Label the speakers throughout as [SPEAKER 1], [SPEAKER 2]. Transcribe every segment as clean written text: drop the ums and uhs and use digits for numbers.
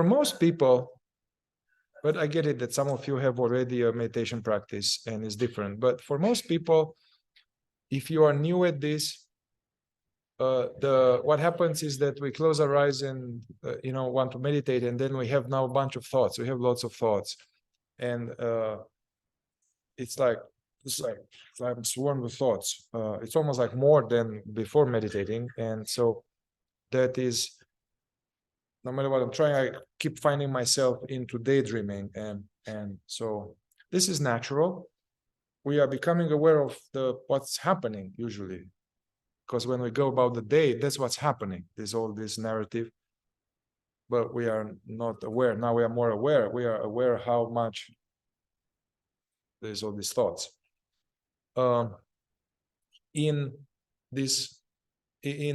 [SPEAKER 1] most people, but I get it that some of you have already a meditation practice and it's different. But for most people, if you are new at this, what happens is that we close our eyes and want to meditate, and then we have now a bunch of thoughts. We have lots of thoughts, and it's like I'm swarmed with thoughts. It's almost like more than before meditating, and so that is, no matter what I'm trying, I keep finding myself into daydreaming, and so this is natural. We are becoming aware of what's happening usually, because when we go about the day, that's what's happening. There's all this narrative, but we are not aware. Now we are more aware. We are aware how much there's all these thoughts. In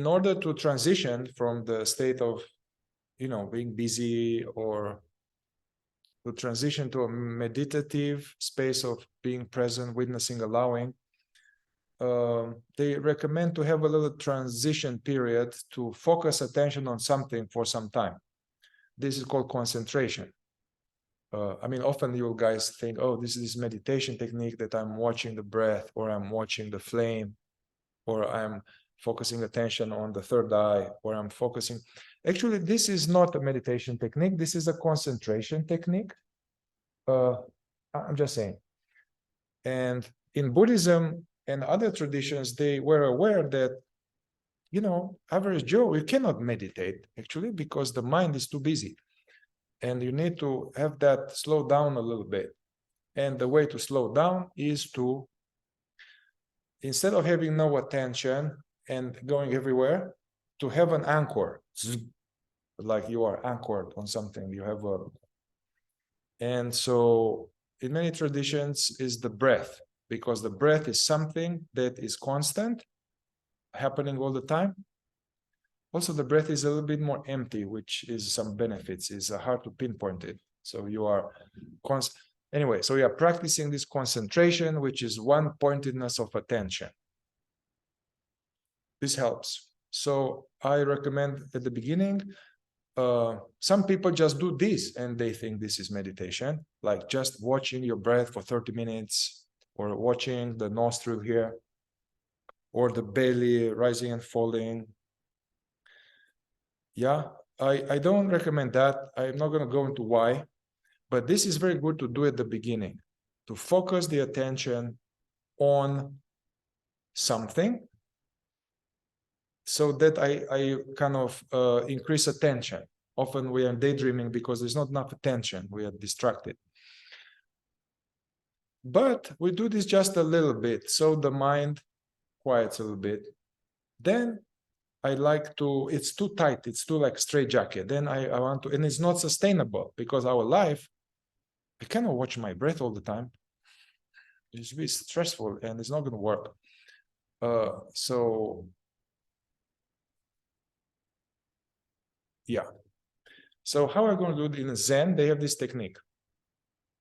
[SPEAKER 1] order to transition from the state of being busy, or to transition to a meditative space of being present, witnessing, allowing, they recommend to have a little transition period to focus attention on something for some time. This is called concentration. Often you guys think, oh, this is this meditation technique that I'm watching the breath, or I'm watching the flame, or I'm focusing attention on the third eye, or I'm focusing. Actually, this is not a meditation technique. This is a concentration technique. I'm just saying. And in Buddhism and other traditions, they were aware that, average Joe, you cannot meditate, actually, because the mind is too busy. And you need to have that slow down a little bit. And the way to slow down is to, instead of having no attention and going everywhere, to have an anchor, like you are anchored on something. You have and so in many traditions is the breath, because the breath is something that is constant, happening all the time. Also, the breath is a little bit more empty, which is some benefits. It's hard to pinpoint it. So you are anyway, so we are practicing this concentration, which is one pointedness of attention. This helps. So I recommend at the beginning, some people just do this and they think this is meditation, like just watching your breath for 30 minutes, or watching the nostril here, or the belly rising and falling. Yeah, I don't recommend that. I'm not going to go into why, but this is very good to do at the beginning, to focus the attention on something, so that I kind of increase attention. Often we are daydreaming because there's not enough attention. We are distracted. But we do this just a little bit, so the mind quiets a little bit. Then I like to, it's too tight, it's too like straitjacket. Then I want to, and it's not sustainable, because our life, I cannot watch my breath all the time. It's really stressful and it's not going to work. Yeah. So how are we going to do it in Zen? They have this technique.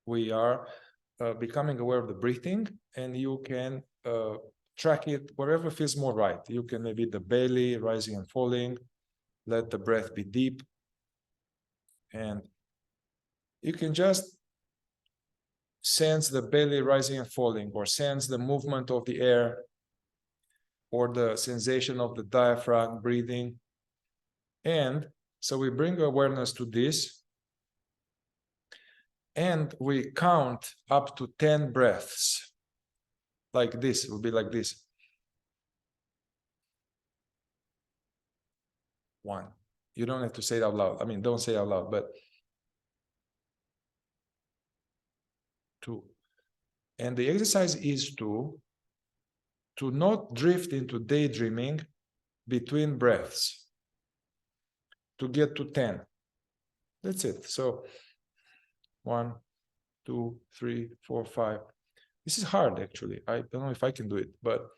[SPEAKER 1] We are becoming aware of the breathing, and you can track it wherever feels more right. You can maybe the belly rising and falling, let the breath be deep, and you can just sense the belly rising and falling, or sense the movement of the air, or the sensation of the diaphragm breathing. And so we bring awareness to this, and we count up to 10 breaths. Like this, it will be like this. 1. You don't have to say it out loud. Don't say it out loud, but 2. And the exercise is to not drift into daydreaming between breaths, to get to 10. That's it. So 1, 2, 3, 4, 5. This is hard, actually. I don't know if I can do it, but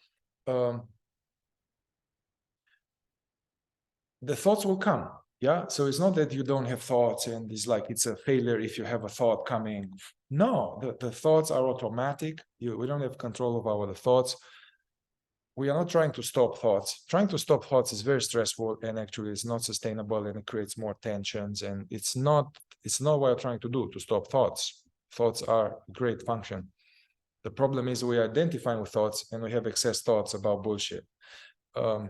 [SPEAKER 1] the thoughts will come. Yeah. So it's not that you don't have thoughts and it's like it's a failure if you have a thought coming. No, the thoughts are automatic. We don't have control of our thoughts. we are not trying to stop thoughts. Trying to stop thoughts is very stressful, and actually it's not sustainable, and it creates more tensions, and it's not what we're trying to do, to stop thoughts. Thoughts are a great function. The problem is we are identifying with thoughts, and we have excess thoughts about bullshit. Okay,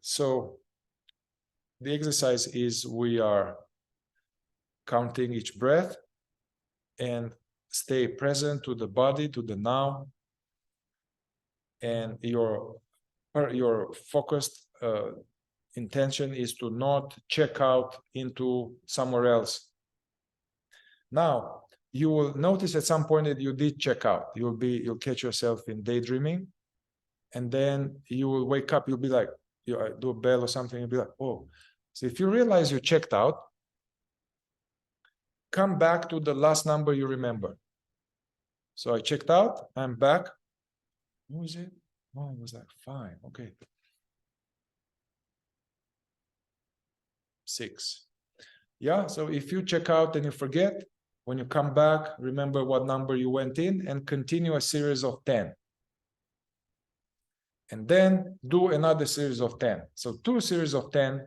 [SPEAKER 1] so the exercise is we are counting each breath and stay present to the body, to the now, and your focused intention is to not check out into somewhere else. Now, you will notice at some point that you did check out. You'll catch yourself in daydreaming, and then you will wake up. You'll be like, you do a bell or something. You'll be like, oh. So if you realize you checked out, come back to the last number you remember. So I checked out. I'm back. What was it? Oh, it was like 5. Okay. 6. Yeah. So if you check out and you forget, when you come back, remember what number you went in and continue a series of 10. And then do another series of 10. So 2 series of 10,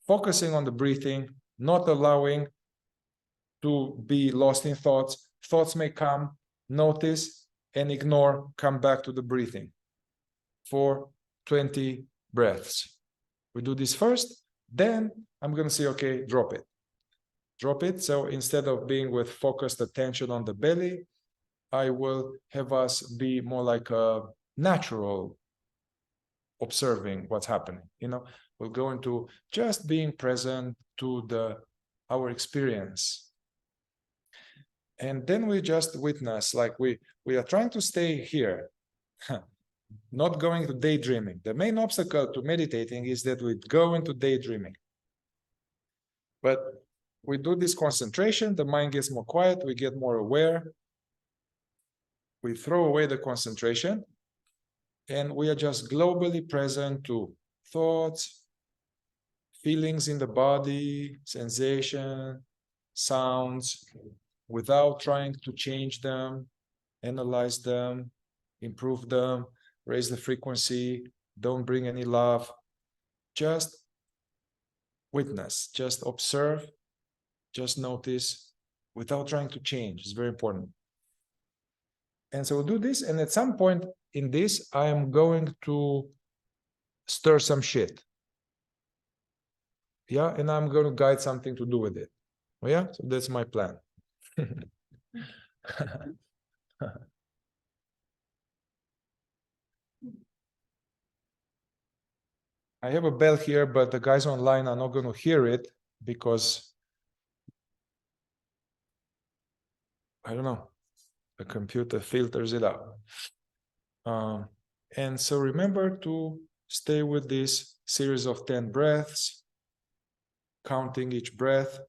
[SPEAKER 1] focusing on the breathing, not allowing to be lost in thoughts. Thoughts may come, notice and ignore, come back to the breathing for 20 breaths. We do this first, then I'm going to say, okay, drop it. Drop it. So instead of being with focused attention on the belly, I will have us be more like a natural observing what's happening. We'll go into just being present to our experience. And then we just witness, like we are trying to stay here, not going to daydreaming. The main obstacle to meditating is that we go into daydreaming. But we do this concentration, the mind gets more quiet, we get more aware. We throw away the concentration, and we are just globally present to thoughts, feelings in the body, sensation, sounds, without trying to change them, analyze them, improve them, raise the frequency, don't bring any love. Just witness, just observe, just notice, without trying to change. It's very important. And so we'll do this, and at some point in this, I am going to stir some shit. Yeah, and I'm going to guide something to do with it. Yeah, so that's my plan. I have a bell here, but the guys online are not going to hear it because, I don't know, the computer filters it out. And so remember to stay with this series of 10 breaths, counting each breath.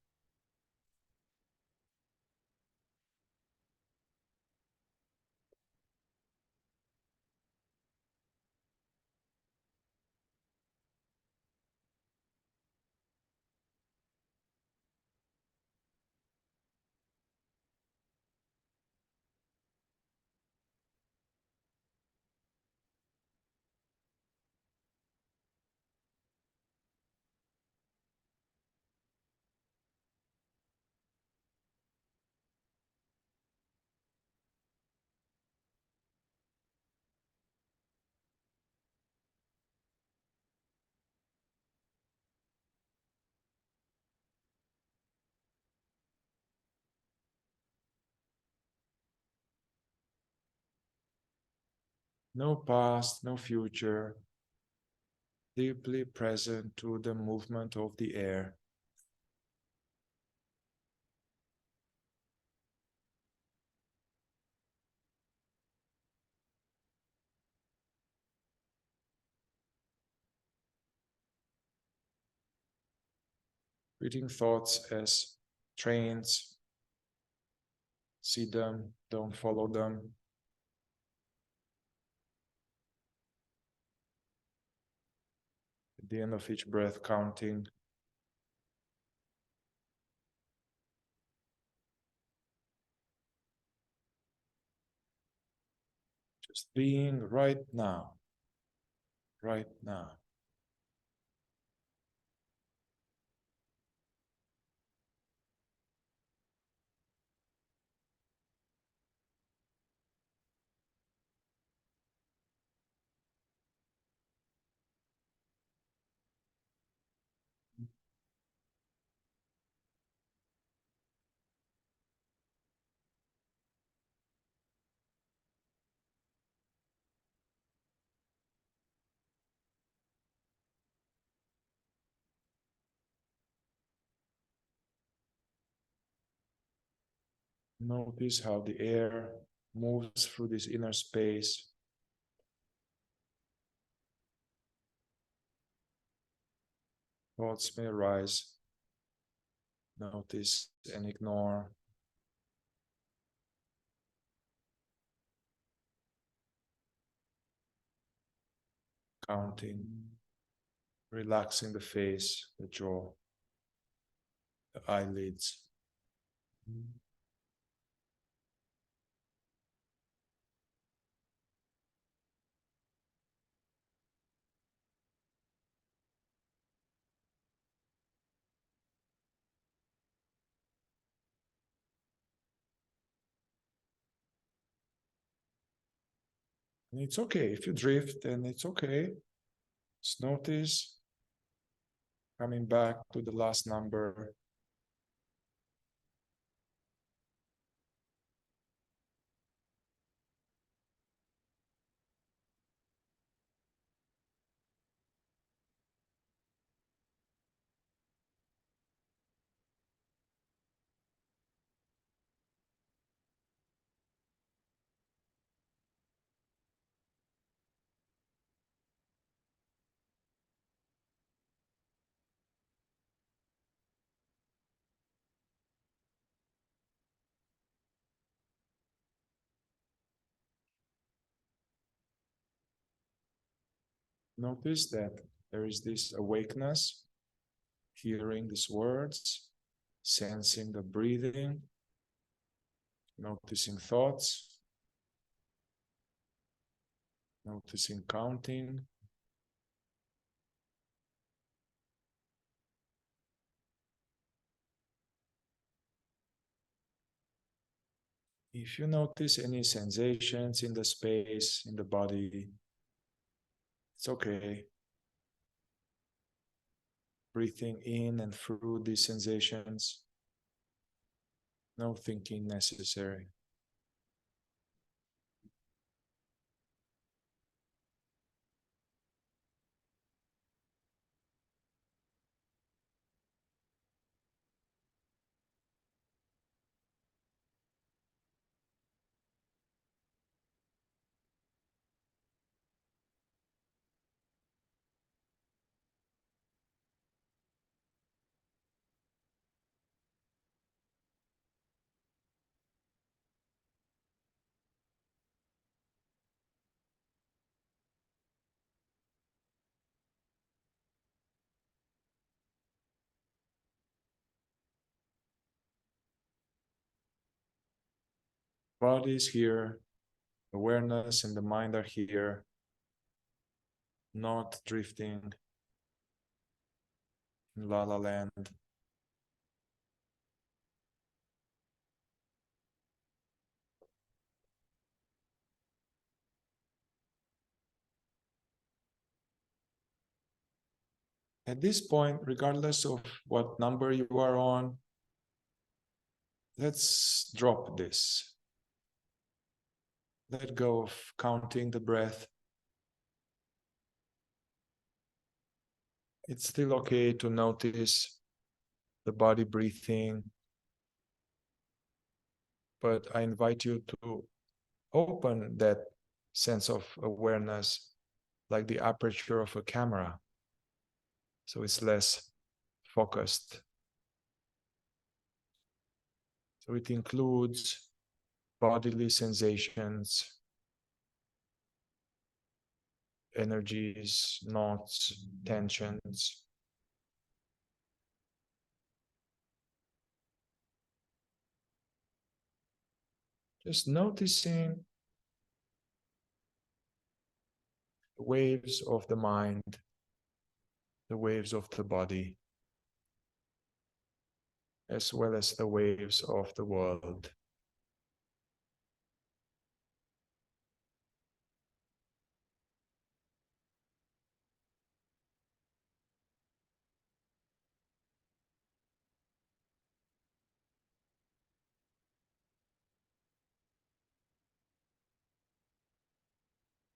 [SPEAKER 1] No past, no future. Deeply present to the movement of the air. Treating thoughts as trains. See them, don't follow them. At the end of each breath, counting. Just being right now, right now. Notice how the air moves through this inner space. Thoughts may arise. Notice and ignore. Counting, relaxing the face, the jaw, the eyelids. And it's okay if you drift, and it's okay. Just notice coming back to the last number. Notice that there is this awakeness, hearing these words, sensing the breathing, noticing thoughts, noticing counting. If you notice any sensations in the space, in the body, it's okay. Breathing in and through these sensations, no thinking necessary. Body is here, awareness and the mind are here, not drifting in la la land. At this point, regardless of what number you are on, let's drop this. Let go of counting the breath. It's still okay to notice the body breathing, but I invite you to open that sense of awareness like the aperture of a camera, so it's less focused. So it includes bodily sensations, energies, knots, tensions. Just noticing waves of the mind, the waves of the body, as well as the waves of the world.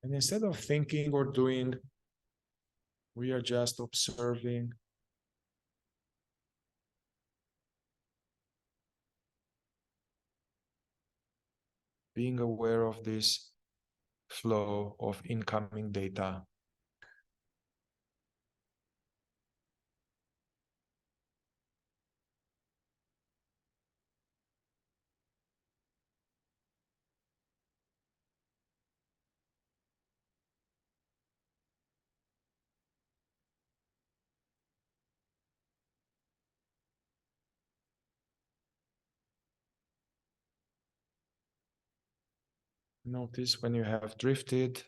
[SPEAKER 1] And instead of thinking or doing, we are just observing, being aware of this flow of incoming data. Notice when you have drifted,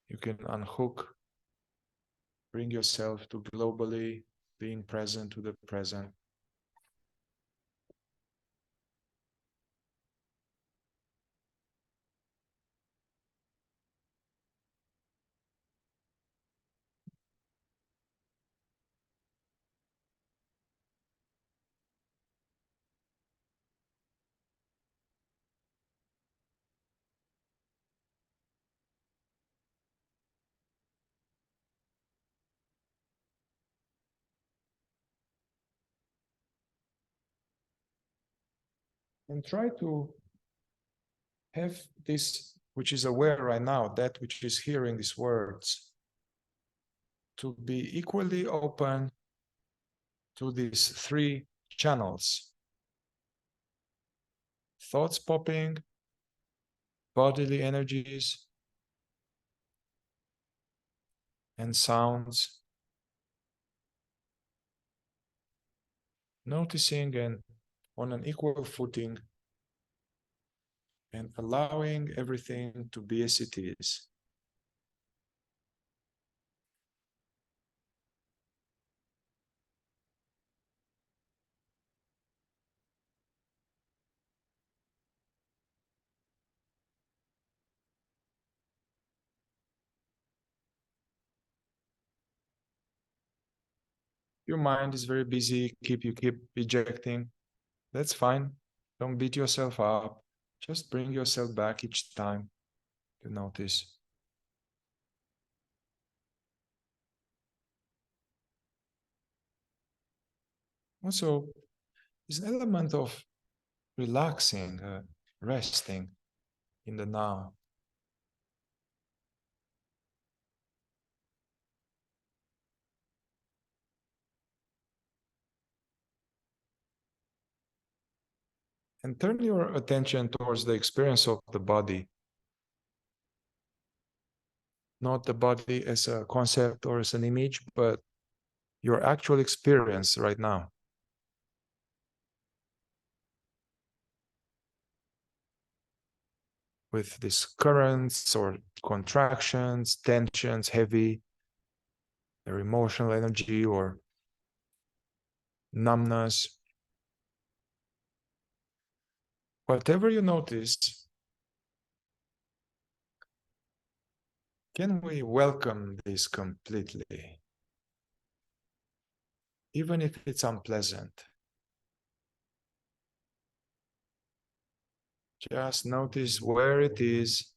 [SPEAKER 1] you can unhook, bring yourself to globally being present to the present. And try to have this, which is aware right now, that which is hearing these words, to be equally open to these three channels: thoughts popping, bodily energies, and sounds. Noticing and on an equal footing and allowing everything to be as it is. Your mind is very busy, you keep ejecting. That's fine. Don't beat yourself up. Just bring yourself back each time you notice. Also, there's an element of relaxing, resting in the now. And turn your attention towards the experience of the body, not the body as a concept or as an image, but your actual experience right now. With these currents or contractions, tensions, heavy, or emotional energy or numbness. Whatever you notice, can we welcome this completely? Even if it's unpleasant. Just notice where it is.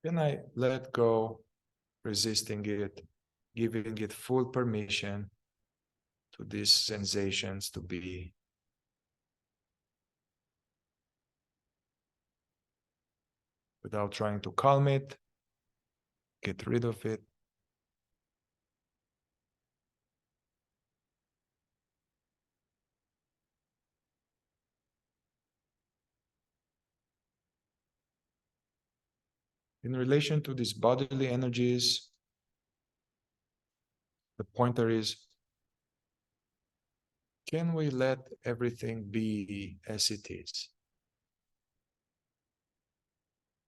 [SPEAKER 1] Can I let go, resisting it, giving it full permission to these sensations to be? Without trying to calm it, get rid of it. In relation to these bodily energies, The pointer is, can we let everything be as it is?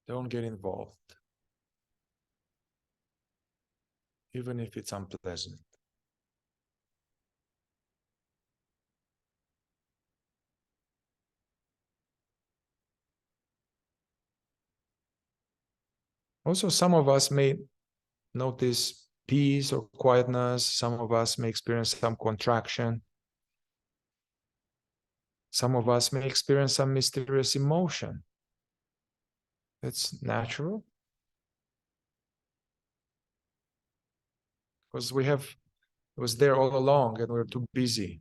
[SPEAKER 1] Don't get involved, even if it's unpleasant. Also, some of us may notice peace or quietness. Some of us may experience some contraction. Some of us may experience some mysterious emotion. It's natural, because it was there all along and we're too busy.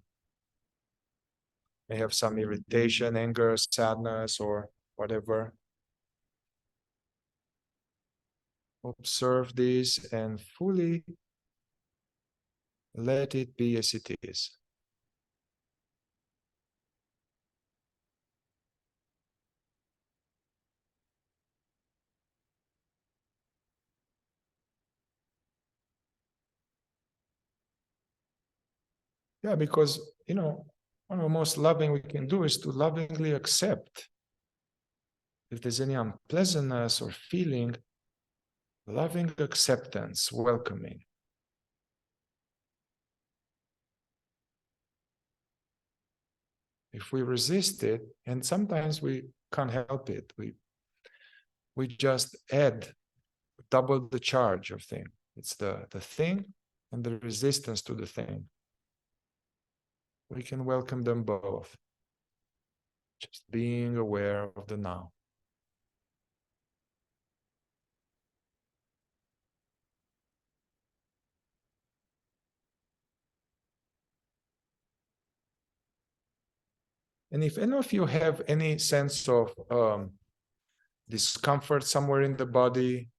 [SPEAKER 1] May have some irritation, anger, sadness, or whatever. Observe this and fully let it be as it is. Yeah, because, one of the most loving we can do is to lovingly accept. If there's any unpleasantness or feeling, loving acceptance, welcoming. If we resist it, and sometimes we can't help it, we just add double the charge of thing. It's the thing and the resistance to the thing. We can welcome them both. Just being aware of the now. And if any of you have any sense of discomfort somewhere in the body,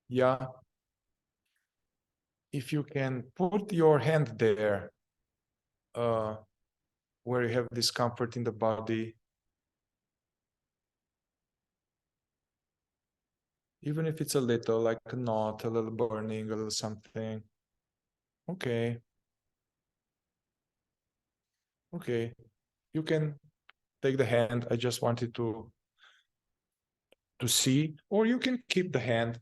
[SPEAKER 1] yeah, if you can put your hand there where you have discomfort in the body, even if it's a little, like a knot, a little burning, a little something, okay. Okay, you can take the hand. I just wanted to see, or you can keep the hand.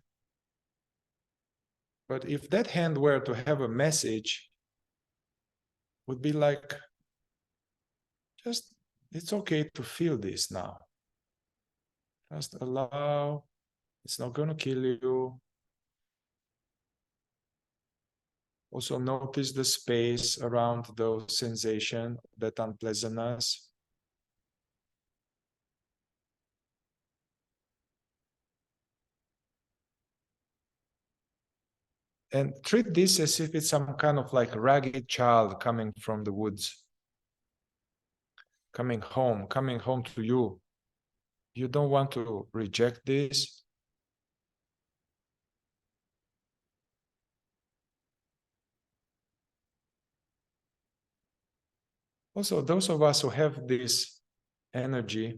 [SPEAKER 1] But if that hand were to have a message, would be like, just, it's okay to feel this now. Just allow, it's not going to kill you. Also notice the space around those sensation, that unpleasantness. And treat this as if it's some kind of like ragged child coming from the woods, coming home to you. You don't want to reject this. Also, those of us who have this energy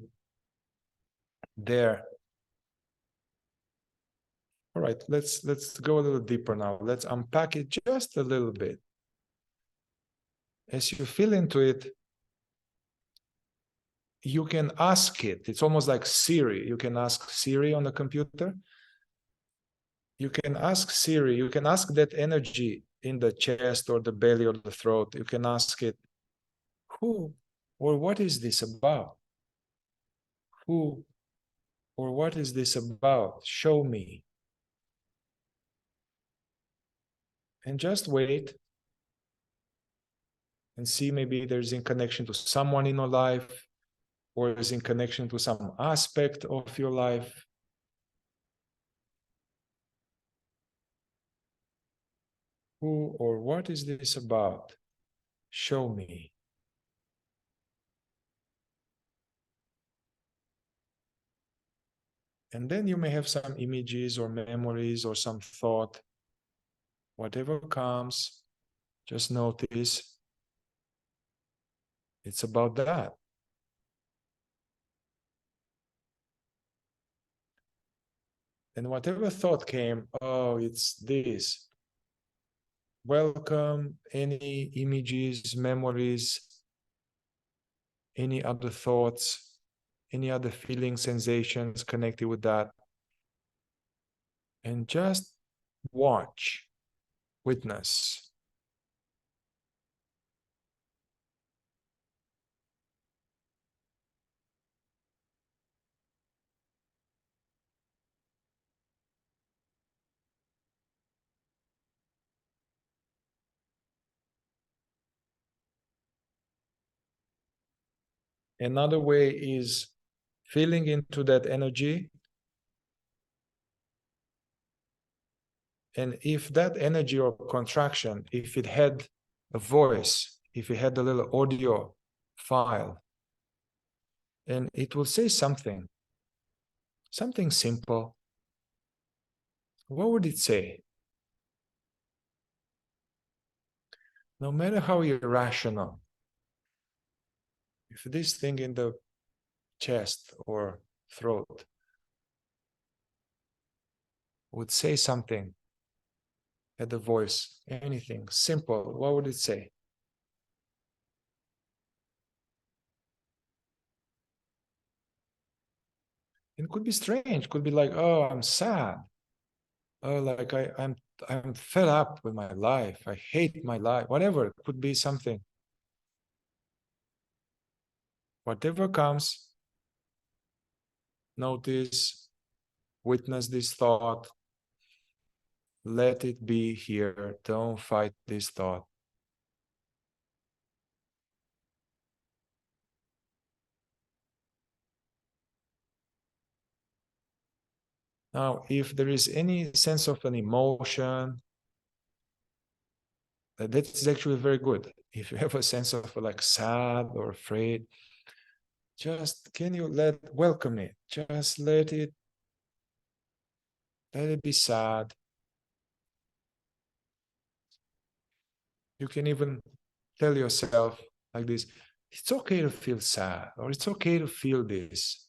[SPEAKER 1] there. All right, let's go a little deeper now. Let's unpack it just a little bit. As you feel into it, you can ask it. It's almost like Siri. You can ask Siri on the computer. You can ask Siri. You can ask that energy in the chest or the belly or the throat. You can ask it, who or what is this about? Who or what is this about? Show me. And just wait and see, maybe there's in connection to someone in your life, or is in connection to some aspect of your life. Who or what is this about? Show me. And then you may have some images or memories or some thought. Whatever comes, just notice it's about that. And whatever thought came, oh, it's this. Welcome any images, memories, any other thoughts, any other feelings, sensations connected with that. And just watch, witness. Another way is feeling into that energy. And if that energy or contraction, if it had a voice, if it had a little audio file, and it will say something simple, what would it say? No matter how irrational, if this thing in the chest or throat would say something, had a voice, anything simple, what would it say? It could be strange, could be like, oh, I'm sad. Oh, like I'm fed up with my life. I hate my life. Whatever, it could be something. Whatever comes, notice, witness this thought. Let it be here. Don't fight this thought. Now, if there is any sense of an emotion, that's actually very good. If you have a sense of like sad or afraid, just can you welcome it? Just let it be sad. You can even tell yourself like this, it's okay to feel sad, or it's okay to feel this.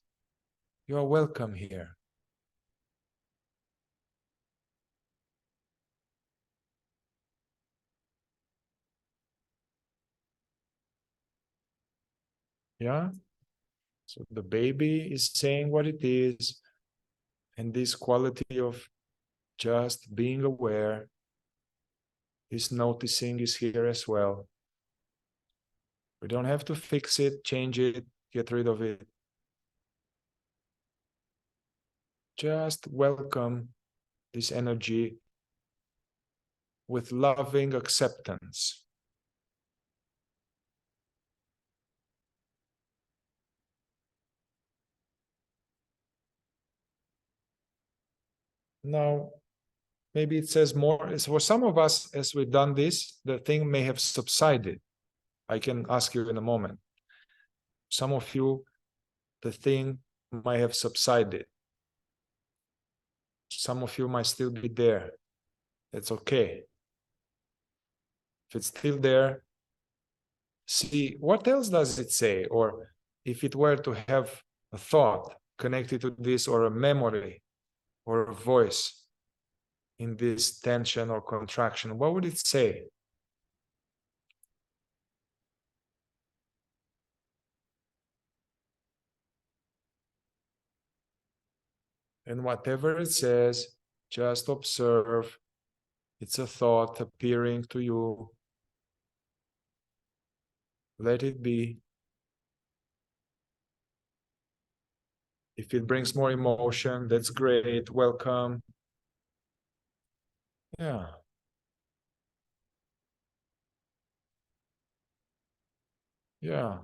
[SPEAKER 1] You are welcome here. Yeah? So the baby is saying what it is, and this quality of just being aware, is noticing, is here as well. We don't have to fix it, change it, get rid of it. Just welcome this energy with loving acceptance. Now, maybe it says more. For some of us, as we've done this, the thing may have subsided. I can ask you in a moment. Some of you, the thing might have subsided. Some of you might still be there. It's okay. If it's still there, see what else does it say? Or if it were to have a thought connected to this, or a memory, or a voice in this tension or contraction, what would it say? And whatever it says, just observe. It's a thought appearing to you. Let it be. If it brings more emotion, that's great. Welcome. Yeah. Yeah.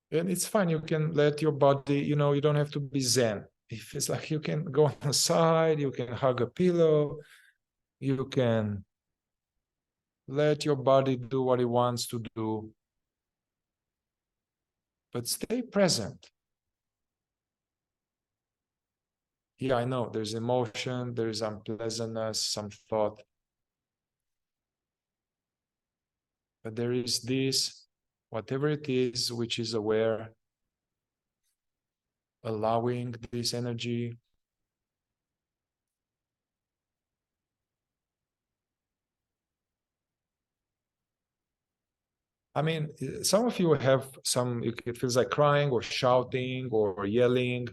[SPEAKER 1] And it's fine. You can let your body, you don't have to be Zen. If it's like you can go on the side, you can hug a pillow, you can let your body do what it wants to do, but stay present. Yeah, I know there's emotion, there's unpleasantness, some thought, but there is this, whatever it is, which is aware. allowing this energy. I mean, some of you have some, it feels like crying or shouting or yelling.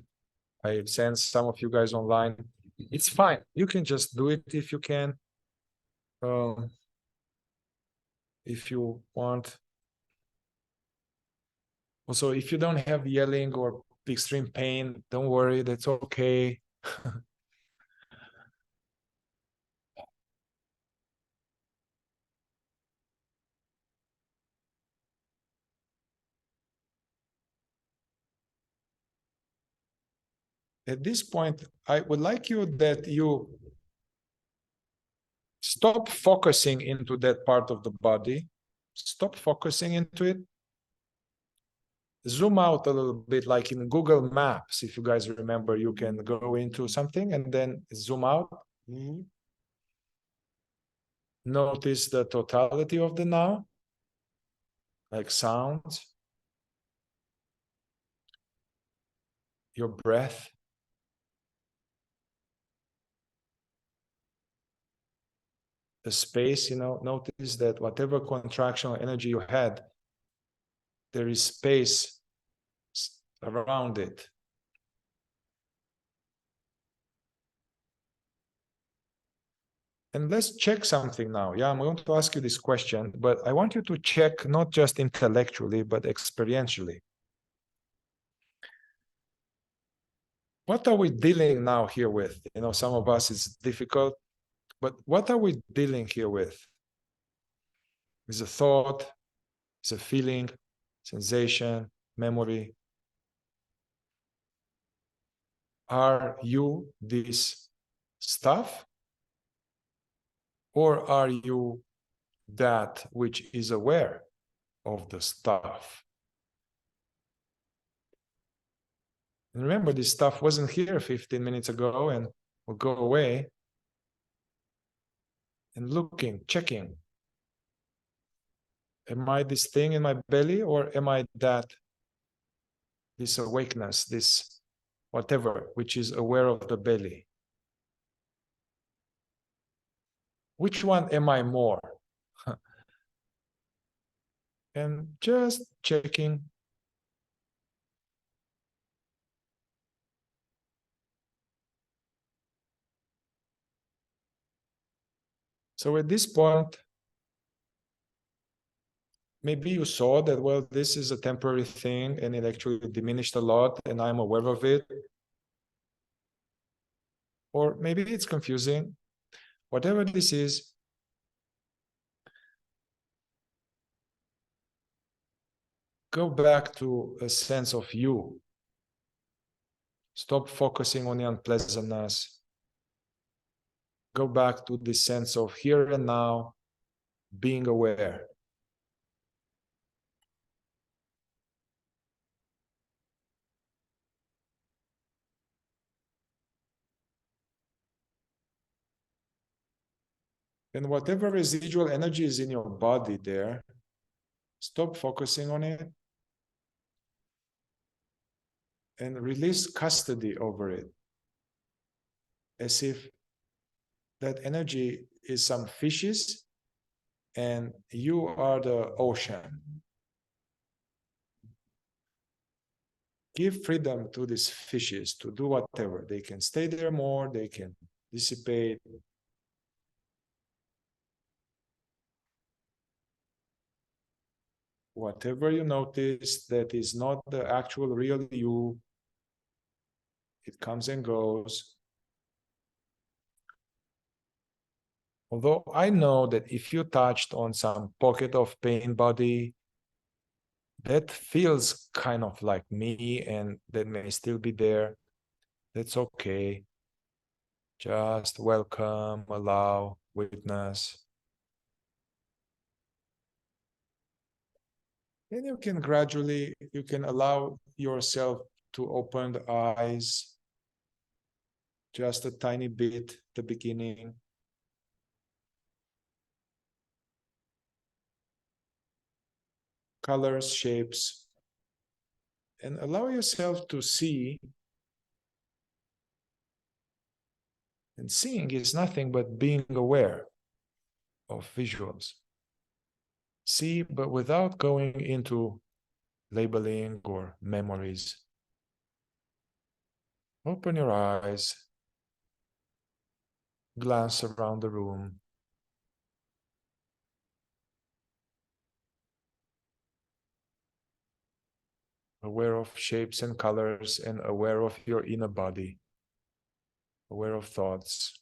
[SPEAKER 1] I sense some of you guys online. It's fine. You can just do it if you can. If you want. Also, if you don't have yelling or extreme pain, don't worry, that's okay. At this point, I would like you that you stop focusing into that part of the body. Stop focusing into it. Zoom out a little bit, like in Google Maps. If you guys remember, you can go into something and then zoom out. Notice the totality of the now, like sounds, your breath, the space. Notice that whatever contractional energy you had, there is space around it. And let's check something now. Yeah, I'm going to ask you this question, but I want you to check not just intellectually, but experientially. What are we dealing now here with? Some of us it's difficult, but what are we dealing here with? Is a thought, is a feeling, sensation, memory. Are you this stuff? Or are you that which is aware of the stuff? And remember, this stuff wasn't here 15 minutes ago and will go away. And looking, checking. Am I this thing in my belly, or am I that, this awakeness, this whatever, which is aware of the belly? Which one am I more? And just checking. So at this point, maybe you saw that, well, this is a temporary thing and it actually diminished a lot and I'm aware of it. Or maybe it's confusing. Whatever this is, go back to a sense of you. Stop focusing on the unpleasantness. Go back to the sense of here and now, being aware. And whatever residual energy is in your body there, stop focusing on it and release custody over it, as if that energy is some fishes and you are the ocean. Give freedom to these fishes to do whatever. They can stay there more, they can dissipate. Whatever you notice that is not the actual real you, it comes and goes. Although I know that if you touched on some pocket of pain body, that feels kind of like me and that may still be there. That's okay. Just welcome, allow, witness. And you can gradually, you can allow yourself to open the eyes just a tiny bit at the beginning. Colors, shapes, and allow yourself to see. And seeing is nothing but being aware of visuals. See, but without going into labeling or memories. Open your eyes, glance around the room. Aware of shapes and colors and aware of your inner body. Aware of thoughts.